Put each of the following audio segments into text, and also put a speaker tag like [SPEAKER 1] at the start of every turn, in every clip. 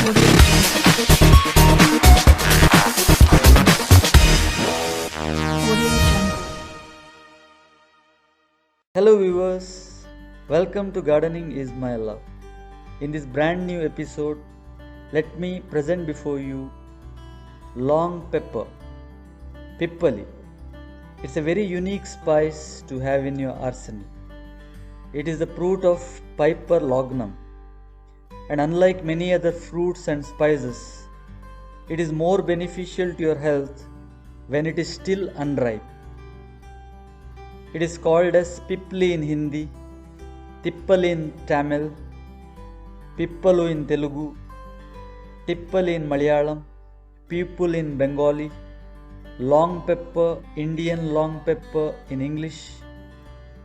[SPEAKER 1] Hello viewers, welcome to Gardening is My Love. In this brand new episode, let me present before you long pepper, Eppali. It's a very unique spice to have in your arsenal. It is the fruit of Piper lognum, and unlike many other fruits and spices, it is more beneficial to your health when it is still unripe. It is called as Pippali in Hindi, Tippali in Tamil, Pippalu in Telugu, Tippali in Malayalam, Pipul in Bengali, long pepper, Indian long pepper in English,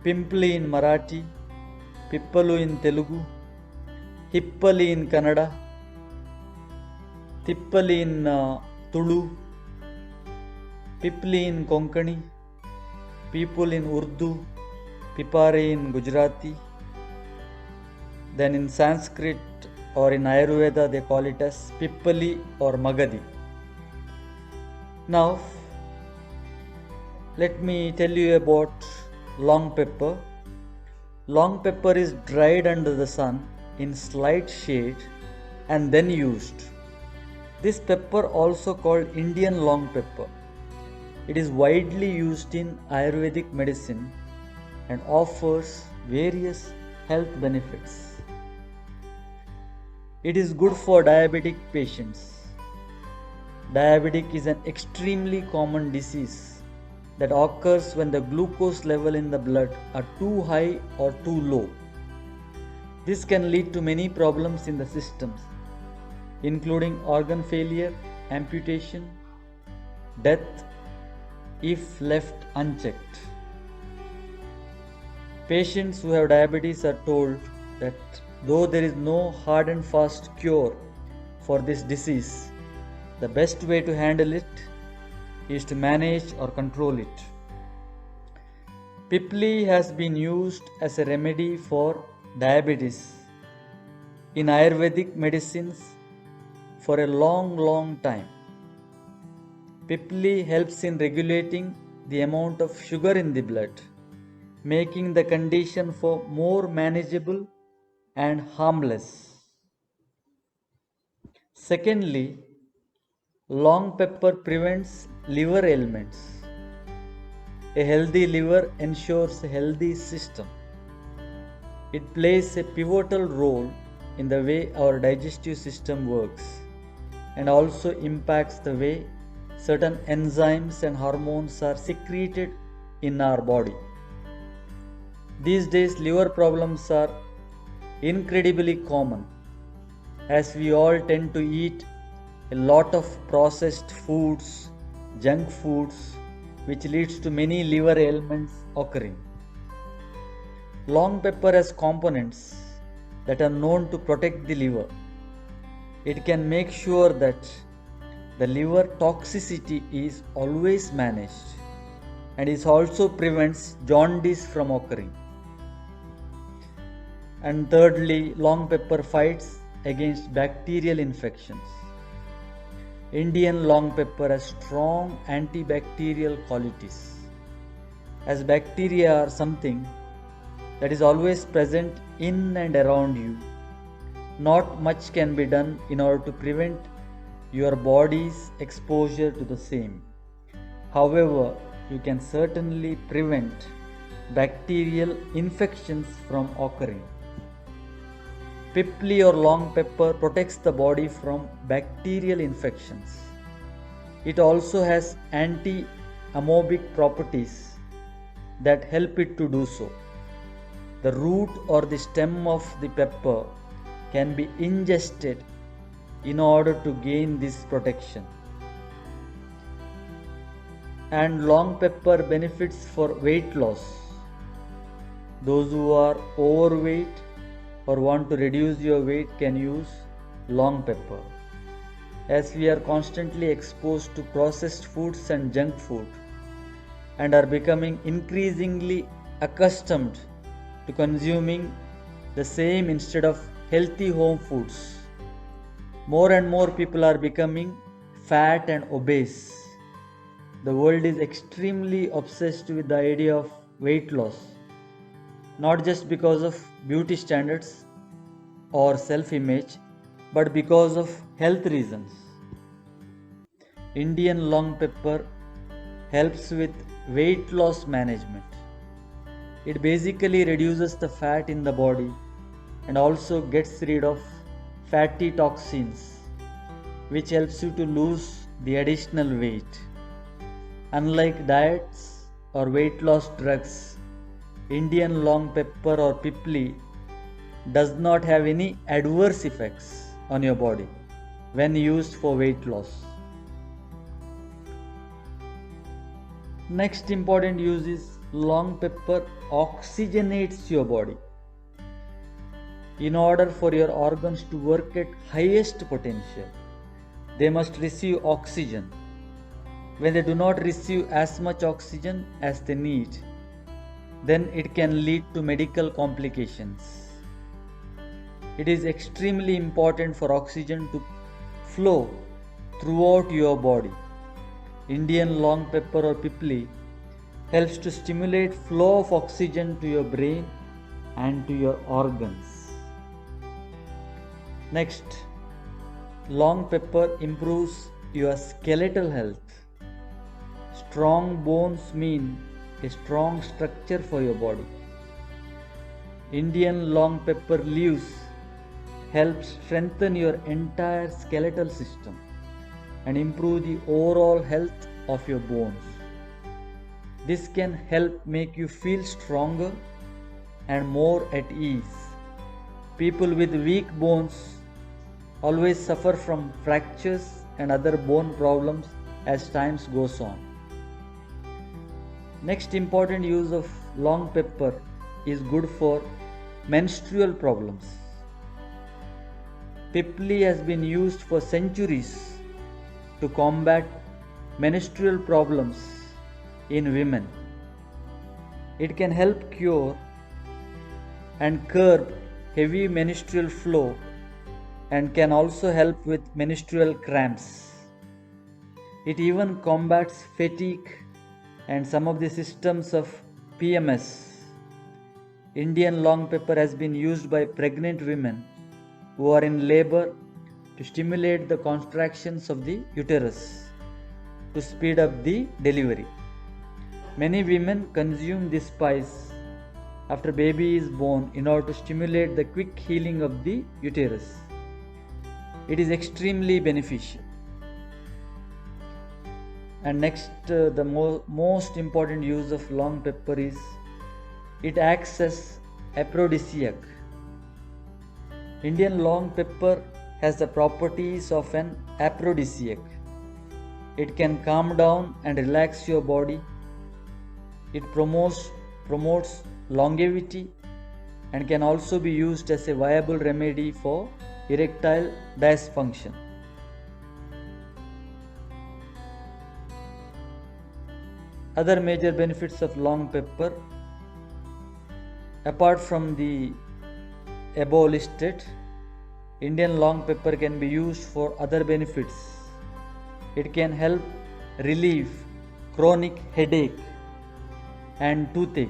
[SPEAKER 1] Pimpli in Marathi, Pippalu in Telugu, Hippali in Kannada, Tippali in Tulu, Pipli in Konkani, people in Urdu, Pipari in Gujarati. Then in Sanskrit or in Ayurveda they call it as Pippali or Magadi. Now let me tell you about long pepper. Long pepper is dried under the sun in slight shade and then used. This pepper also called Indian long pepper. It is widely used in Ayurvedic medicine and offers various health benefits. It is good for diabetic patients. Diabetic is an extremely common disease that occurs when the glucose level in the blood are too high or too low. This can lead to many problems in the systems, including organ failure, amputation, death, if left unchecked. Patients who have diabetes are told that though there is no hard and fast cure for this disease, the best way to handle it is to manage or control it. Pippali has been used as a remedy for diabetes in Ayurvedic medicines for a long time. Pippali helps in regulating the amount of sugar in the blood, making the condition for more manageable and harmless. Secondly, long pepper prevents liver ailments. A healthy liver ensures a healthy system. It plays a pivotal role in the way our digestive system works and also impacts the way certain enzymes and hormones are secreted in our body. These days, liver problems are incredibly common as we all tend to eat a lot of processed foods, junk foods, which leads to many liver ailments occurring. Long pepper has components that are known to protect the liver. It can make sure that the liver toxicity is always managed and it also prevents jaundice from occurring. And thirdly, long pepper fights against bacterial infections. Indian long pepper has strong antibacterial qualities. As bacteria are something that is always present in and around you, not much can be done in order to prevent your body's exposure to the same. However, you can certainly prevent bacterial infections from occurring. Pippali or long pepper protects the body from bacterial infections. It also has anti-amoebic properties that help it to do so. The root or the stem of the pepper can be ingested in order to gain this protection. And long pepper benefits for weight loss. Those who are overweight or want to reduce your weight can use long pepper. As we are constantly exposed to processed foods and junk food and are becoming increasingly accustomed to consuming the same instead of healthy home foods, More and more people are becoming fat and obese. The world is extremely obsessed with the idea of weight loss, not just because of beauty standards or self-image, but because of health reasons. Indian long pepper helps with weight loss management. It basically reduces the fat in the body and also gets rid of fatty toxins, which helps you to lose the additional weight. Unlike diets or weight loss drugs, Indian long pepper or Eppali does not have any adverse effects on your body when used for weight loss. Next important use is long pepper oxygenates your body. In order for your organs to work at highest potential, they must receive oxygen. When they do not receive as much oxygen as they need, then it can lead to medical complications. It is extremely important for oxygen to flow throughout your body. Indian long pepper or Eppali helps to stimulate flow of oxygen to your brain and to your organs. Next, long pepper improves your skeletal health. Strong bones mean a strong structure for your body. Indian long pepper leaves help strengthen your entire skeletal system and improve the overall health of your bones. This can help make you feel stronger and more at ease. People with weak bones always suffer from fractures and other bone problems as time goes on. Next important use of long pepper is good for menstrual problems. Eppali has been used for centuries to combat menstrual problems in women. It can help cure and curb heavy menstrual flow and can also help with menstrual cramps. It even combats fatigue and some of the symptoms of PMS. Indian long pepper has been used by pregnant women who are in labor to stimulate the contractions of the uterus to speed up the delivery. Many women consume this spice after baby is born in order to stimulate the quick healing of the uterus. It is extremely beneficial. And next, the most important use of long pepper is it acts as aphrodisiac. Indian long pepper has the properties of an aphrodisiac. It can calm down and relax your body. It promotes longevity and can also be used as a viable remedy for erectile dysfunction. Other major benefits of long pepper, apart from the above listed, Indian long pepper can be used for other benefits. It can help relieve chronic headache and toothache.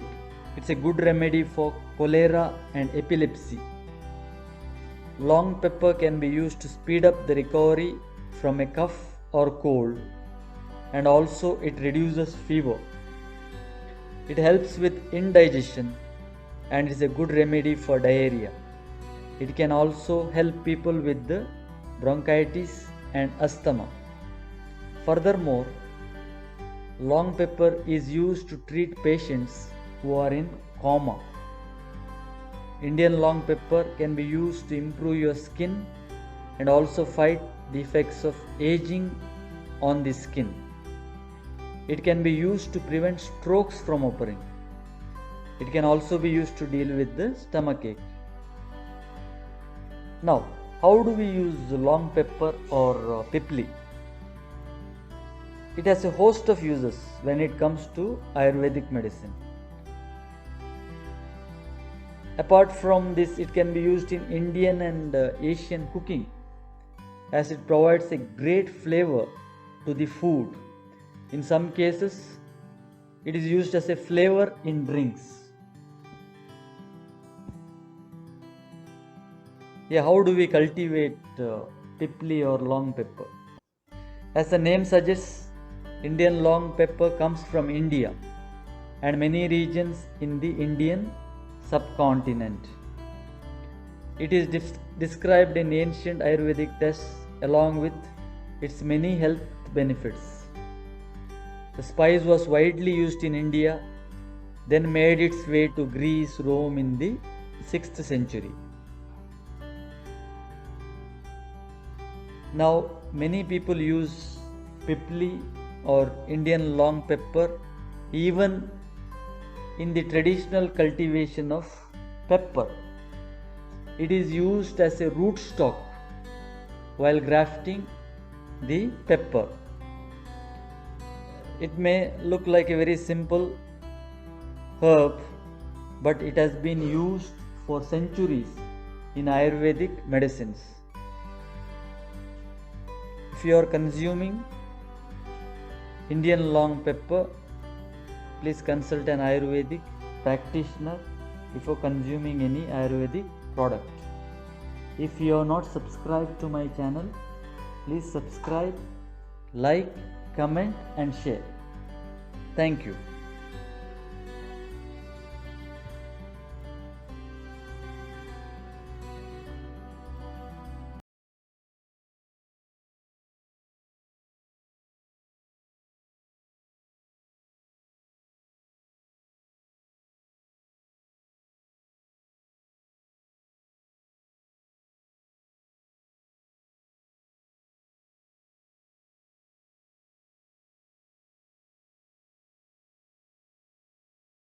[SPEAKER 1] It's a good remedy for cholera and epilepsy. Long pepper can be used to speed up the recovery from a cough or cold, and also it reduces fever. It helps with indigestion and is a good remedy for diarrhea. It can also help people with the bronchitis and asthma. Furthermore, long pepper is used to treat patients who are in coma. Indian long pepper can be used to improve your skin and also fight the effects of aging on the skin. It can be used to prevent strokes from occurring. It can also be used to deal with the stomachache. Now, how do we use long pepper or Eppali? It has a host of uses when it comes to Ayurvedic medicine. Apart from this, it can be used in Indian and Asian cooking. as it provides a great flavor to the food. In some cases, it is used as a flavor in drinks. Yeah, how do we cultivate Eppali or long pepper? As the name suggests, Indian long pepper comes from India and many regions in the Indian subcontinent. It is described in ancient Ayurvedic texts along with its many health benefits. The spice was widely used in India, then made its way to Greece, Rome in the 6th century. Now, many people use Eppali or Indian long pepper even in the traditional cultivation of pepper. It is used as a rootstock while grafting the pepper. It may look like a very simple herb, but it has been used for centuries in Ayurvedic medicines. If you are consuming Indian long pepper, please consult an Ayurvedic practitioner before consuming any Ayurvedic product. If you are not subscribed to my channel, please subscribe, like, comment and share. Thank you.